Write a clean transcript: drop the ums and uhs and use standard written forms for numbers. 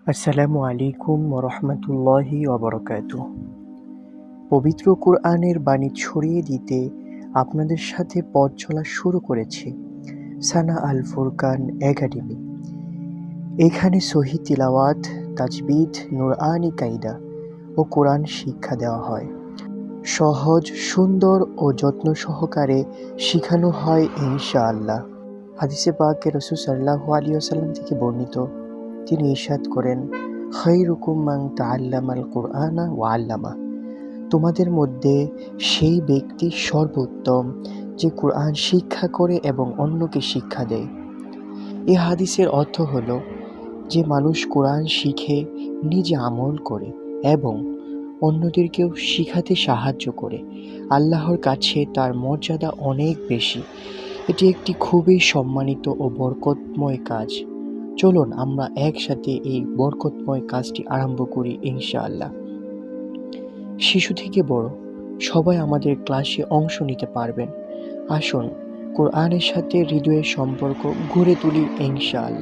আসসালামু আলাইকুম ওরহমতুল্লাহি ওবরাকাতুহ। পবিত্র কোরআনের বাণী ছড়িয়ে দিতে আপনাদের সাথে পথ চলা শুরু করেছি সানা আল ফুরকান একাডেমি। এখানে সহি তিলাওয়াত, তাজবিদ, নুরআনি কায়দা ও কোরআন শিক্ষা দেওয়া হয়। সহজ, সুন্দর ও যত্ন সহকারে শেখানো হয় ইনশাআল্লাহ। হাদিসে পাকে রাসূল সাল্লাল্লাহু আলাইহি ওয়াসাল্লাম থেকে বর্ণিত, তিনি ইরশাদ করেন, খায়রুকুম মান তাআল্লামাল কুরআনা ওয়া আল্লামা। তোমাদের মধ্যে সেই ব্যক্তি সর্বোত্তম যে কুরআন শিক্ষা করে এবং অন্যকে শিক্ষা দেয়। এই হাদিসের অর্থ হলো যে মানুষ কোরআন শিখে নিজে আমল করে এবং অন্যদেরকেও শিখাতে সাহায্য করে, আল্লাহর কাছে তার মর্যাদা অনেক বেশি। এটি একটি খুবই সম্মানিত ও বরকতময় কাজ। চলুন আমরা একসাথে এই বরকতময় কাজটি আরম্ভ করি ইনশাআল্লাহ। শিশু থেকে বড় সবাই আমাদের ক্লাসে অংশ নিতে পারবেন। আসুন কোরআনের সাথে হৃদয়ের সম্পর্ক গড়ে তুলি ইনশাআল্লাহ।